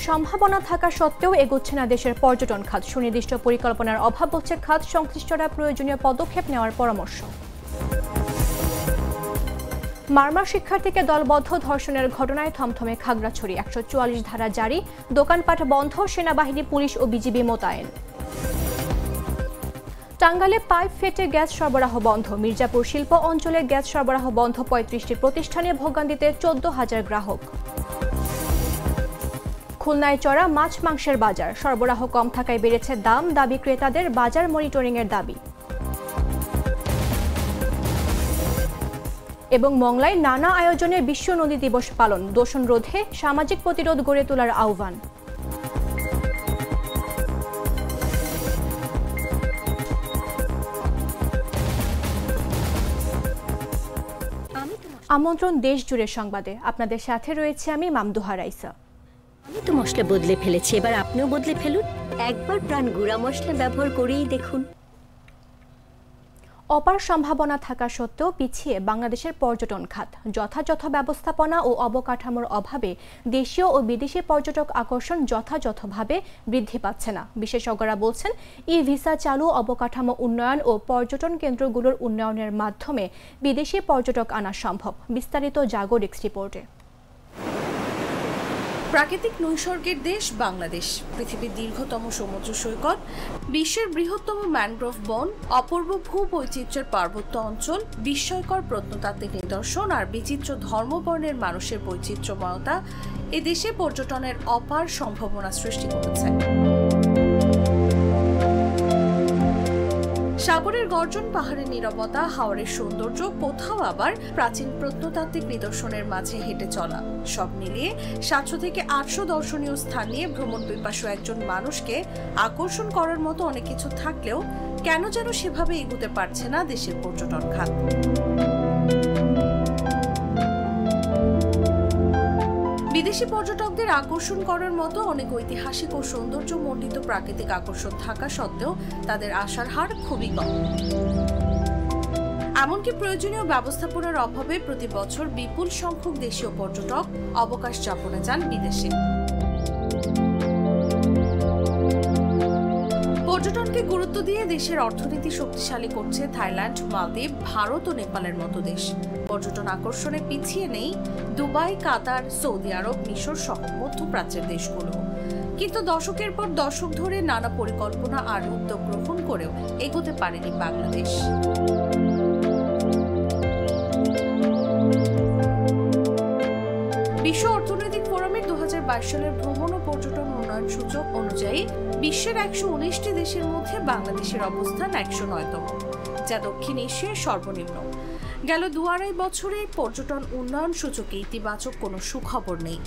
সম্ভাবনা থাকা সত্ত্বেও এগোচ্ছে না দেশের পর্যটন খাত। সুনির্দিষ্ট পরিকল্পনার অভাব বলছে খাত সংশ্লিষ্টরা প্রয়োজনীয় পদক্ষেপ নেওয়ার পরামর্শ। মারমার শিক্ষার্থীকে দলবদ্ধ ধর্ষণের ঘটনায় থমথমে খাগড়াছড়ি। ১৪৪ ধারা জারি, দোকানপাট বন্ধ, সেনাবাহিনী, পুলিশ ও বিজিবি মোতায়েন। টাঙ্গাইলে পাইপ ফেটে গ্যাস সরবরাহ বন্ধ। মির্জাপুর শিল্প অঞ্চলে গ্যাস সরবরাহ বন্ধ ৩৫টি প্রতিষ্ঠানে, ভোগান্তিতে ১৪,০০০ গ্রাহক। খুলনায় চড়া মাছ মাংসের বাজার, সরবরাহ কম থাকায় বেড়েছে দাম, দাবি ক্রেতাদের, বাজার মনিটরিংয়ের দাবি। এবং মংলায় নানা আয়োজনে বিশ্ব নদী দিবস পালন, দূষণ রোধে সামাজিক প্রতিরোধ গড়ে তোলার আহ্বান। আমন্ত্রণ দেশ জুড়ে সংবাদে, আপনাদের সাথে রয়েছে আমি মামদুহা রাইসা। আমি তো মশলা বদলে ফেলেছি, এবার আপনিও বদলে ফেলুন। একবার প্রাণ গুঁড়া মশলা ব্যবহার করেই দেখুন। অপার সম্ভাবনা থাকা সত্ত্বেও পিছিয়ে বাংলাদেশের পর্যটন খাত। যথাযথ ব্যবস্থাপনা ও অবকাঠামোর অভাবে দেশীয় ও বিদেশি পর্যটক আকর্ষণ যথাযথভাবে বৃদ্ধি পাচ্ছে না। বিশেষজ্ঞরা বলছেন, ই ভিসা চালু, অবকাঠামো উন্নয়ন ও পর্যটন কেন্দ্রগুলোর উন্নয়নের মাধ্যমে বিদেশি পর্যটক আনা সম্ভব। বিস্তারিত জাগরিক্স রিপোর্টে। প্রাকৃতিক নৈসর্গের দেশ বাংলাদেশ, পৃথিবীর দীর্ঘতম সমুদ্র সৈকত, বিশ্বের বৃহত্তম ম্যানগ্রোভ বন, অপূর্ব ভূবৈচিত্র্যের পার্বত্য অঞ্চল, বিস্ময়কর প্রত্নতাত্ত্বিক নিদর্শন আর বিচিত্র ধর্মবর্ণের মানুষের বৈচিত্র্যময়তা এ দেশে পর্যটনের অপার সম্ভাবনা সৃষ্টি করেছে। সাগরের গর্জন, পাহাড়ের নীরবতা, হাওরের সৌন্দর্য, কোথাও আবার প্রাচীন প্রত্নতাত্ত্বিক নিদর্শনের মাঝে হেঁটে চলা, সব মিলিয়ে ৭০০ থেকে ৮০০ দর্শনীয় স্থান নিয়ে ভ্রমণ পিপাসু একজন মানুষকে আকর্ষণ করার মতো অনেক কিছু থাকলেও কেন যেন সেভাবে এগোতে পারছে না দেশের পর্যটন খাত। বিদেশি পর্যটকদের আকর্ষণ করার মতো অনেক ঐতিহাসিক ও সৌন্দর্যমণ্ডিত প্রাকৃতিক আকর্ষণ থাকা সত্ত্বেও তাদের আসার হার খুবই কম। এমনকি প্রয়োজনীয় ব্যবস্থাপনার অভাবে প্রতি বছর বিপুল সংখ্যক দেশীয় পর্যটক অবকাশ যাপনে যান বিদেশে। পর্যটনকে গুরুত্ব দিয়ে দেশের অর্থনীতি শক্তিশালী করছে থাইল্যান্ড, মালদ্বীপ, ভারত ও নেপালের মতো দেশ। পর্যটন আকর্ষণে পিছিয়ে নেই দুবাই, কাতার, সৌদি আরব, মিশর সহ মধ্যপ্রাচ্যের দেশগুলো। কিন্তু দশকের পর দশক ধরে নানা পরিকল্পনা আর উদ্যোগ গ্রহণ করেও এগোতে পারেনি বাংলাদেশ। বিশ্ব অর্থনৈতিক ফোরামের ২০২২ সালের ভ্রমণ ও পর্যটন উন্নয়ন সূচক অনুযায়ী বিশ্বের ১১৯টি দেশের মধ্যে বাংলাদেশের অবস্থান ১০৯তম, যা দক্ষিণ এশিয়ার সর্বনিম্ন। গেল ২-২.৫ বছরে পর্যটন উন্নয়ন সূচকে ইতিবাচক কোনো সুখবর নেই।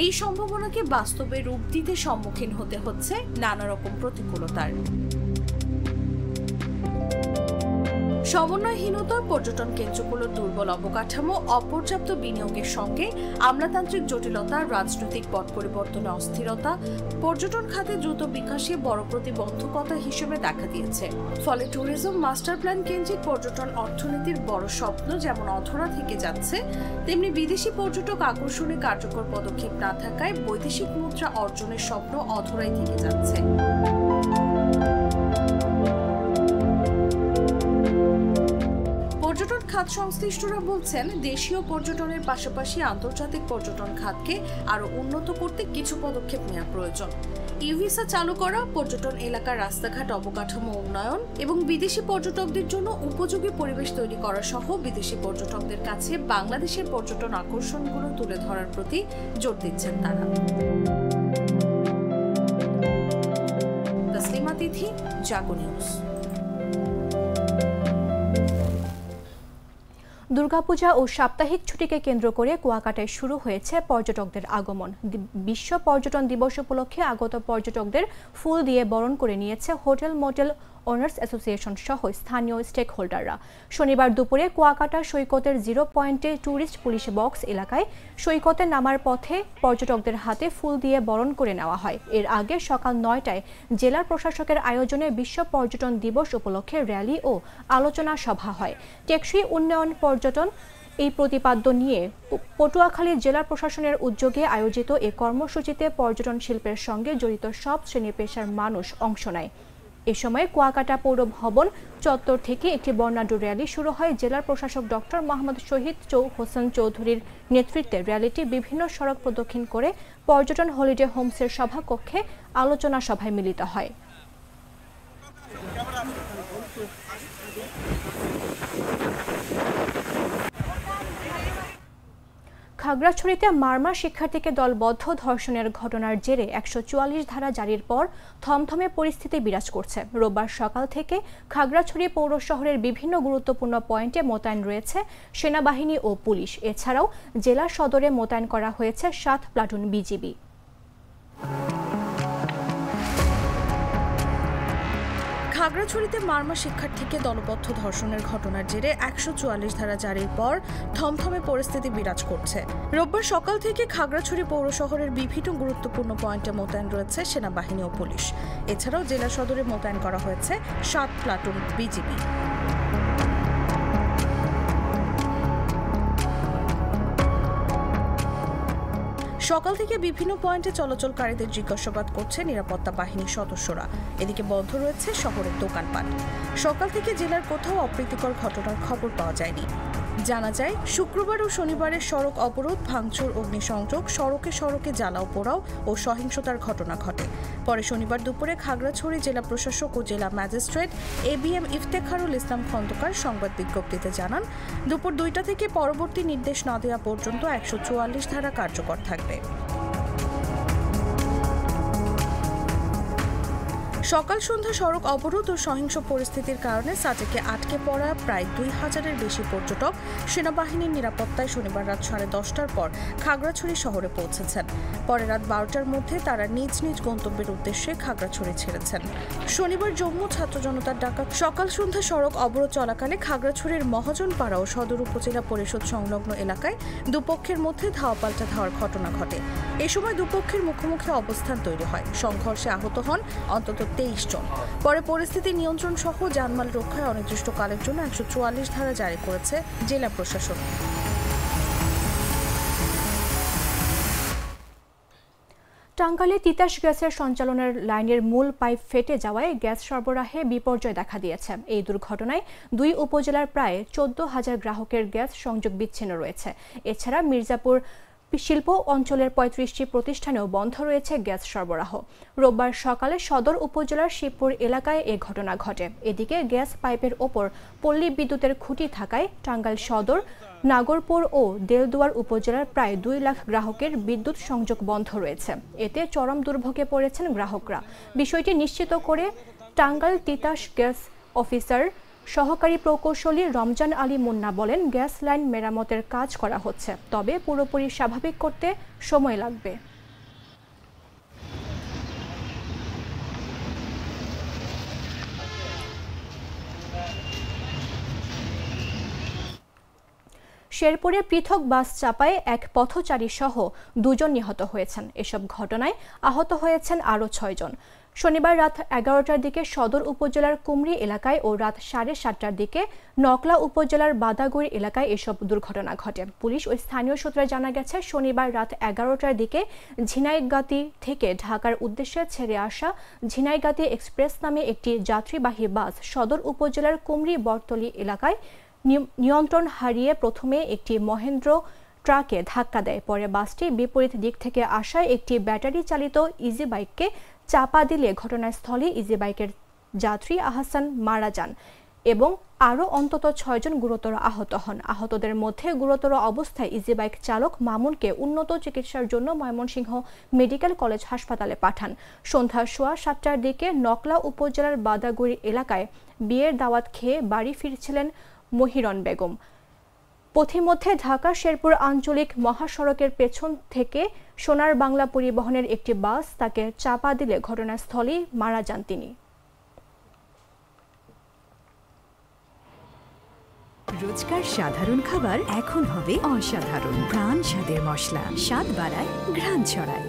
এই সম্ভাবনাকে বাস্তবে রূপ দিতে সম্মুখীন হতে হচ্ছে নানা রকম প্রতিকূলতার। সমন্বয়হীনতা, পর্যটন কেন্দ্রগুলোর দুর্বল অবকাঠামো, অপর্যাপ্ত বিনিয়োগের সঙ্গে আমলাতান্ত্রিক জটিলতা, রাজনৈতিক পট পরিবর্তনে অস্থিরতা পর্যটন খাতে দ্রুত বিকাশে বড় প্রতিবন্ধকতা হিসেবে দেখা দিয়েছে। ফলে ট্যুরিজম মাস্টার প্ল্যান কেন্দ্রিক পর্যটন অর্থনীতির বড় স্বপ্ন যেমন অধরা থেকে যাচ্ছে, তেমনি বিদেশি পর্যটক আকর্ষণে কার্যকর পদক্ষেপ না থাকায় বৈদেশিক মুদ্রা অর্জনের স্বপ্ন অধরাই থেকে যাচ্ছে। পর্যটন খাত সংশ্লিষ্টরা বলছেন, দেশীয় পর্যটনের পাশাপাশি আন্তর্জাতিক পর্যটন খাতকে আরো উন্নত করতে কিছু পদক্ষেপ নেওয়া প্রয়োজন। ই ভিসা চালু করা, পর্যটন এলাকার রাস্তাঘাট অবকাঠামো উন্নয়ন এবং বিদেশি পর্যটকদের জন্য উপযোগী পরিবেশ তৈরি করা সহ বিদেশি পর্যটকদের কাছে বাংলাদেশের পর্যটন আকর্ষণগুলো তুলে ধরার প্রতি জোর দিচ্ছেন তারা। তাসলিমা তিথি, জাগো নিউজ। দুর্গাপূজা ও সাপ্তাহিক ছুটিকে কেন্দ্র করে কুয়াকাটায় শুরু হয়েছে পর্যটকদের আগমন। বিশ্ব পর্যটন দিবস উপলক্ষে আগত পর্যটকদের ফুল দিয়ে বরণ করে নিয়েছে হোটেল মোটেল ওনার্স অ্যাসোসিয়েশন সহ স্থানীয় স্টেক হোল্ডাররা। শনিবার দুপুরে কুয়াকাটা সৈকতের 0 পয়েন্টে ট্যুরিস্ট পুলিশ বক্স এলাকায় সৈকতে নামার পথে পর্যটকদের হাতে ফুল দিয়ে বরণ করে নেওয়া হয়। এর আগে সকাল ৯টায় জেলা প্রশাসকের আয়োজনে বিশ্ব পর্যটন দিবস উপলক্ষে র্যালি ও আলোচনা সভা হয়। টেকসই উন্নয়ন পর্যটন এই প্রতিপাদ্য নিয়ে পটুয়াখালী জেলা প্রশাসনের উদ্যোগে আয়োজিত এ কর্মসূচিতে পর্যটন শিল্পের সঙ্গে জড়িত সব শ্রেণী পেশার মানুষ অংশ নেয়। এ সময় কুয়াকাটা পৌর ভবন চত্বর থেকে একটি বর্ণাঢ্য র্যালি শুরু হয়। জেলা প্রশাসক ডক্টর মোহাম্মদ শহীদ হোসেন চৌধুরীর নেতৃত্বে র্যালিটি বিভিন্ন সড়ক প্রদক্ষিণ করে পর্যটন হলিডে হোমসের সভাকক্ষে আলোচনা সভায় মিলিত হয়। খাগড়াছড়িতে মারমা শিক্ষার্থীকে দলবদ্ধ ধর্ষণের ঘটনার জেরে ১৪৪ ধারা জারির পর থমথমে পরিস্থিতি বিরাজ করছে। রোববার সকাল থেকে খাগড়াছড়ি পৌর শহরের বিভিন্ন গুরুত্বপূর্ণ পয়েন্টে মোতায়েন রয়েছে সেনাবাহিনী ও পুলিশ। এছাড়াও জেলা সদরে মোতায়েন করা হয়েছে ৭ প্লাটুন বিজিবি। খাগড়াছড়িতে মারমা শিক্ষার্থীকে দলবদ্ধ ধর্ষণের ঘটনার জেরে ১৪৪ ধারা জারির পর থমথমে পরিস্থিতি বিরাজ করছে। রোববার সকাল থেকে খাগড়াছড়ি পৌর শহরের বিভিন্ন গুরুত্বপূর্ণ পয়েন্টে মোতায়েন রয়েছে সেনাবাহিনী ও পুলিশ। এছাড়াও জেলা সদরে মোতায়েন করা হয়েছে ৭ প্লাটুন বিজিবি। সকাল থেকে বিভিন্ন পয়েন্টে চলাচলকারীদের জিজ্ঞাসাবাদ করছে নিরাপত্তা বাহিনীর সদস্যরা। এদিকে বন্ধ রয়েছে শহরের দোকানপাট। সকাল থেকে জেলার কোথাও অপ্রীতিকর ঘটনার খবর পাওয়া যায়নি। জানা যায়, শুক্রবার ও শনিবারের সড়ক অবরোধ, ভাঙচুর, অগ্নিসংযোগ, সড়কে সড়কে জ্বালাও পোড়াও ও সহিংসতার ঘটনা ঘটে। পরে শনিবার দুপুরে খাগড়াছড়ি জেলা প্রশাসক ও জেলা ম্যাজিস্ট্রেট ABM ইফতেখারুল ইসলাম খন্দকার সংবাদ বিজ্ঞপ্তিতে জানান, দুপুর ২টা থেকে পরবর্তী নির্দেশ না দেওয়া পর্যন্ত ১৪৪ ধারা কার্যকর থাকবে। সকাল সন্ধ্যা সড়ক অবরোধ ও সহিংস পরিস্থিতির কারণে সাজেকে আটকে পড়া প্রায় ২,০০০-এর বেশি পর্যটক সেনাবাহিনীর নিরাপত্তায় শনিবার রাত 10:30টার পর খাগড়াছড়ি শহরে পৌঁছেছেন। পরে রাত 12টার মধ্যে তারা নিজ নিজ গন্তব্যের উদ্দেশ্যে খাগড়াছড়ি ছেড়েছেন। শনিবার জম্মু ছাত্র জনতার ডাকা সকাল সন্ধ্যা সড়ক অবরোধ চলাকালে খাগড়াছড়ির মহাজনপাড়া ও সদর উপজেলা পরিষদ সংলগ্ন এলাকায় দুপক্ষের মধ্যে ধাওয়া পাল্টা ধাওয়ার ঘটনা ঘটে। এ সময় দুপক্ষের মুখোমুখি অবস্থান তৈরি হয়। সংঘর্ষে আহত হন অন্তত 23 জন। পরে পরিস্থিতি নিয়ন্ত্রণ সহ জানমাল রক্ষায় অনির্দিষ্টকালের জন্য ১৪৪ ধারা জারি করেছে জেলা প্রশাসন। টাঙ্গাইলে তিতাস গ্যাসের সঞ্চালনের লাইনের মূল পাইপ ফেটে যাওয়ায় গ্যাস সরবরাহে বিপর্যয় দেখা দিয়েছে। এই দুর্ঘটনায় ২ উপজেলার প্রায় ১৪,০০০ গ্রাহকের গ্যাস সংযোগ বিচ্ছিন্ন রয়েছে। এছাড়া মির্জাপুর শিল্প অঞ্চলের ৩৫টি প্রতিষ্ঠানেও বন্ধ রয়েছে গ্যাস সরবরাহ। রোববার সকালে সদর উপজেলার শিবপুর এলাকায় এ ঘটনা ঘটে। এদিকে গ্যাস পাইপের ওপর পল্লী বিদ্যুতের খুঁটি থাকায় টাঙ্গাইল সদর, নাগরপুর ও দেলদুয়ার উপজেলার প্রায় ২ লাখ গ্রাহকের বিদ্যুৎ সংযোগ বন্ধ রয়েছে। এতে চরম দুর্ভোগে পড়েছেন গ্রাহকরা। বিষয়টি নিশ্চিত করে টাঙ্গাইল তিতাস গ্যাস অফিসার সহকারী প্রকৌশলী রমজান আলী মুন্না বলেন, গ্যাস লাইন মেরামতের কাজ করা হচ্ছে, তবে পুরোপুরি স্বাভাবিক করতে সময় লাগবে। শেরপুরে পৃথক বাস চাপায় এক পথচারী সহ ২ জন নিহত হয়েছেন। এসব ঘটনায় আহত হয়েছেন আরও ৬ জন। শনিবার রাত ১১টার দিকে সদর উপজেলার কুমরি এলাকায় ও রাত ৭:৩০টার দিকে নকলা উপজেলার বাদাগুড়ি এলাকায় এসব দুর্ঘটনা ঘটে। পুলিশ ও স্থানীয় সূত্রে জানা গেছে, শনিবার রাত ১১টার দিকে ঝিনাইগাতি থেকে ঢাকার উদ্দেশ্যে ছেড়ে আসা ঝিনাইগাতি এক্সপ্রেস নামে একটি যাত্রীবাহী বাস সদর উপজেলার কুমরি বটতলী এলাকায় নিয়ন্ত্রণ হারিয়ে প্রথমে একটি মহেন্দ্র ট্রাকে ধাক্কা দেয়। পরে বাসটি বিপরীত দিক থেকে আসা একটি ব্যাটারি চালিত ইজি বাইককে চাপা দিলে ঘটনাস্থলে ইজি বাইকের যাত্রী আহসান মারা যান এবং আরও অন্তত ৬ জন গুরুতর আহত হন। আহতদের মধ্যে গুরুতর অবস্থায় ইজি বাইক চালক মামুনকে উন্নত চিকিৎসার জন্য ময়মনসিংহ মেডিকেল কলেজ হাসপাতালে পাঠান। সন্ধ্যা ৭:15টার দিকে নকলা উপজেলার বাদাগুড়ি এলাকায় বিয়ের দাওয়াত খেয়ে বাড়ি ফিরছিলেন মহিরন বেগম। পথিমধ্যে ঢাকা শেরপুর আঞ্চলিক মহাসড়কের পেছন থেকে সোনার বাংলা পরিবহনের একটি বাস তাকে চাপা দিলে ঘটনাস্থলেই মারা যান তিনি। রোজকার সাধারণ খাবার এখন হবে অসাধারণ। প্রাণ স্বাদের মশলা, স্বাদ বাড়ায়, ঘ্রাণ ছড়ায়।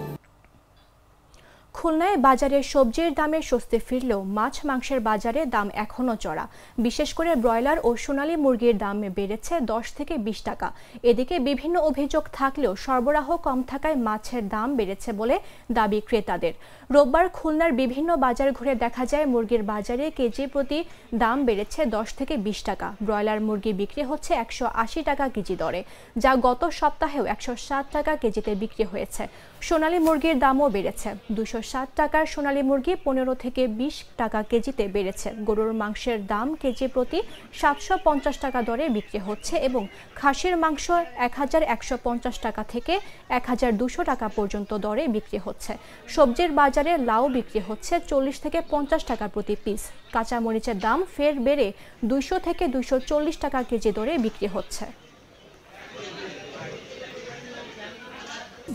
খুলনায় বাজারে সবজির দামে স্বস্তি ফিরলেও মাছ মাংসের বাজারে দাম এখনও চড়া। বিশেষ করে ব্রয়লার ও সোনালী মুরগির দাম বেড়েছে 10 থেকে 20 টাকা। এদিকে বিভিন্ন অভিযোগ থাকলেও সরবরাহ কম থাকায় মাছের দাম বেড়েছে বলে দাবি ক্রেতাদের। রোববার খুলনার বিভিন্ন বাজার ঘুরে দেখা যায় মুরগির বাজারে কেজি প্রতি দাম বেড়েছে 10 থেকে 20 টাকা। ব্রয়লার মুরগি বিক্রি হচ্ছে 180 টাকা কেজি দরে, যা গত সপ্তাহেও 160 টাকা কেজিতে বিক্রি হয়েছে। সোনালী মুরগির দামও বেড়েছে। 260 টাকার সোনালী মুরগি 15 থেকে 20 টাকা কেজিতে বেড়েছে। গরুর মাংসের দাম কেজি প্রতি 750 টাকা দরে বিক্রি হচ্ছে এবং খাসির মাংস 1150 টাকা থেকে 1200 টাকা পর্যন্ত দরে বিক্রি হচ্ছে। সবজির বাজারে লাউ বিক্রি হচ্ছে 40 থেকে 50 টাকা প্রতি পিস। কাঁচা মরিচের দাম ফের বেড়ে 200 থেকে 240 টাকা কেজি দরে বিক্রি হচ্ছে।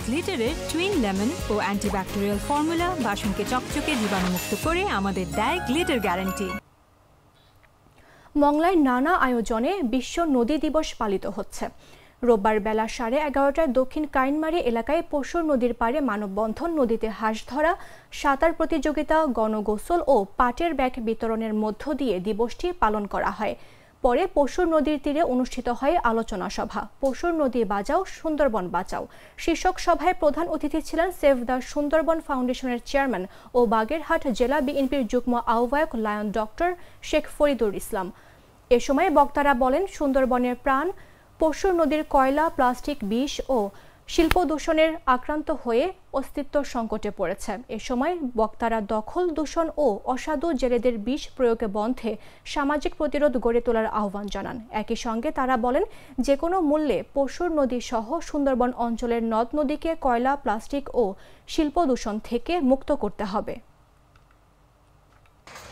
গ্লিটারের টুইন লেমন ও অ্যান্টিব্যাকটেরিয়াল ফর্মুলা বাসনকে চকচকে জীবাণুমুক্ত করে আমাদের দেয় গ্লিটার গ্যারান্টি। মংলায় নানা আয়োজনে বিশ্ব নদী দিবস পালিত হচ্ছে। রোববার বেলা 11:30টায় দক্ষিণ কাইনমারি এলাকায় পশুর নদীর পাড়ে মানববন্ধন, নদীতে হাঁস ধরা, সাঁতার প্রতিযোগিতা, গণগোসল ও পাটের ব্যাগ বিতরণের মধ্য দিয়ে দিবসটি পালন করা হয়। পরে পশুর নদীর তীরে অনুষ্ঠিত হয় আলোচনা সভা, পশুর নদী বাঁচাও সুন্দরবন বাঁচাও শীর্ষক সভায় প্রধান অতিথি ছিলেন সেভ দ্য সুন্দরবন ফাউন্ডেশনের চেয়ারম্যান ও বাগেরহাট জেলা বিএনপির যুগ্ম আহ্বায়ক লায়ন ডক্টর শেখ ফরিদুর ইসলাম। এ সময় বক্তারা বলেন, সুন্দরবনের প্রাণ পশুর নদীর কয়লা, প্লাস্টিক, বিষ ও শিল্প দূষণের আক্রান্ত হয়ে অস্তিত্ব সংকটে পড়েছে। এ সময় বক্তারা দখল, দূষণ ও অসাধু জেলেদের বিষ প্রয়োগে বন্ধে সামাজিক প্রতিরোধ গড়ে তোলার আহ্বান জানান। একই সঙ্গে তারা বলেন, যে কোনো মূল্যে পশুর নদী সহ সুন্দরবন অঞ্চলের নদ নদীকে কয়লা, প্লাস্টিক ও শিল্প দূষণ থেকে মুক্ত করতে হবে।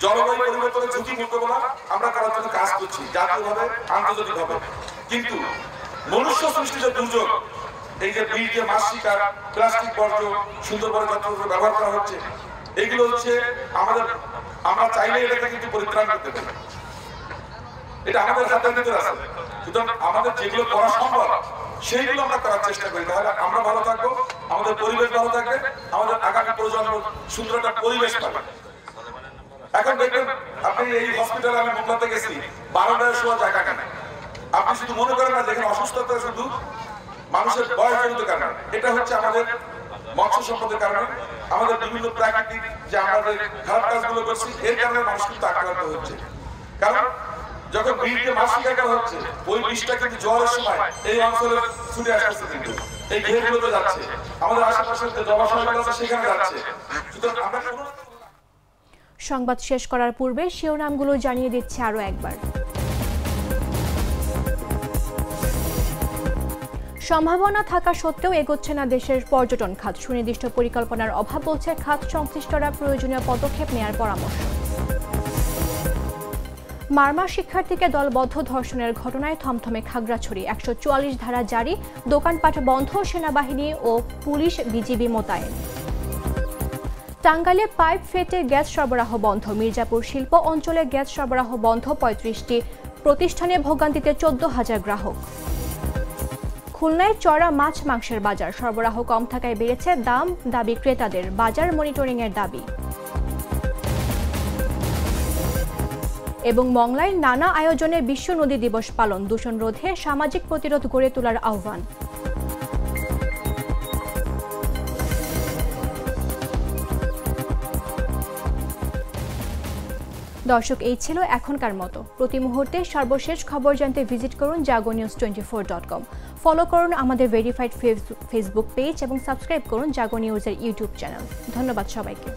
জলবায়ু পরিবর্তনের ঝুঁকি মোকাবেলা আমরা করার জন্য কাজ করছি জাতীয়ভাবে, আন্তর্জাতিকভাবে, কিন্তু মনুষ্য সৃষ্টিত দুর্যোগ, এই যে বিষ দিয়ে মাছ শিকার, প্লাস্টিক বর্জ্য, সুন্দরবনে যন্ত্র ব্যবহার করা হচ্ছে, এগুলো হচ্ছে আমরা চাইলে এটাকে কিন্তু পরিত্রাণ করতে পারি। এটা আমাদের হাতের ভিতরে আছে। সুতরাং আমাদের যেগুলো করা সম্ভব সেইগুলো আমরা করার চেষ্টা করি, তাহলে আমরা ভালো থাকবো, আমাদের পরিবেশ ভালো থাকবে, আমাদের আগামী প্রজন্ম সুন্দর একটা পরিবেশ পাবে। এখন দেখবেন আপনি এই হসপিটালে আমি মোংলাতে গেছি, 12টার সময় জায়গা কেন, আপনি শুধু মনে করেন না দেখেন অসুস্থতা শুধু মানুষের বয়সজনিত কারণে, এটা হচ্ছে আমাদের মৎস্য সম্পদের কারণে, আমাদের বিভিন্ন প্রাকৃতিক যে আমাদের খারাপ কাজগুলো করছি এর কারণে মানুষ কিন্তু আক্রান্ত হচ্ছে। কারণ যখন বীজকে মাছ শিকার করা হচ্ছে, ওই বিষটা কিন্তু জ্বরের সময় এই অঞ্চলে ছুটে আসছে, কিন্তু এই ঘেরগুলোতে যাচ্ছে, আমাদের আশেপাশে যে জলাশয়গুলো আছে সেখানে যাচ্ছে। সুতরাং আমরা সংবাদ শেষ করার পূর্বে শিরোনামগুলো জানিয়ে দিচ্ছে আরও একবার। সম্ভাবনা থাকা সত্ত্বেও এগোচ্ছে না দেশের পর্যটন খাত, সুনির্দিষ্ট পরিকল্পনার অভাব বলছে খাত সংশ্লিষ্টরা, প্রয়োজনীয় পদক্ষেপ নেওয়ার পরামর্শ। মারমা শিক্ষার্থীকে দলবদ্ধ ধর্ষণের ঘটনায় থমথমে খাগড়াছড়ি, 144 ধারা জারি, দোকানপাট বন্ধ, সেনাবাহিনী ও পুলিশ বিজিবি মোতায়েন। টাঙ্গাইলে পাইপ ফেটে গ্যাস সরবরাহ বন্ধ, মির্জাপুর শিল্প অঞ্চলে গ্যাস সরবরাহ বন্ধ, 35টি প্রতিষ্ঠানে ভোগান্তিতে 14,000 গ্রাহক। খুলনায় চড়া মাছ মাংসের বাজার, সরবরাহ কম থাকায় বেড়েছে দাম, দাবি ক্রেতাদের, বাজার মনিটরিং এর দাবি। এবং মংলায় নানা আয়োজনে বিশ্ব নদী দিবস পালন, দূষণ রোধে সামাজিক প্রতিরোধ গড়ে তোলার আহ্বান। দর্শক, এই ছিল এখনকার মতো। প্রতি মুহূর্তে সর্বশেষ খবর জানতে ভিজিট করুন jagonews24.com। ফলো করুন আমাদের ভেরিফাইড ফেসবুক পেজ এবং সাবস্ক্রাইব করুন জাগো নিউজের ইউটিউব চ্যানেল। ধন্যবাদ সবাইকে।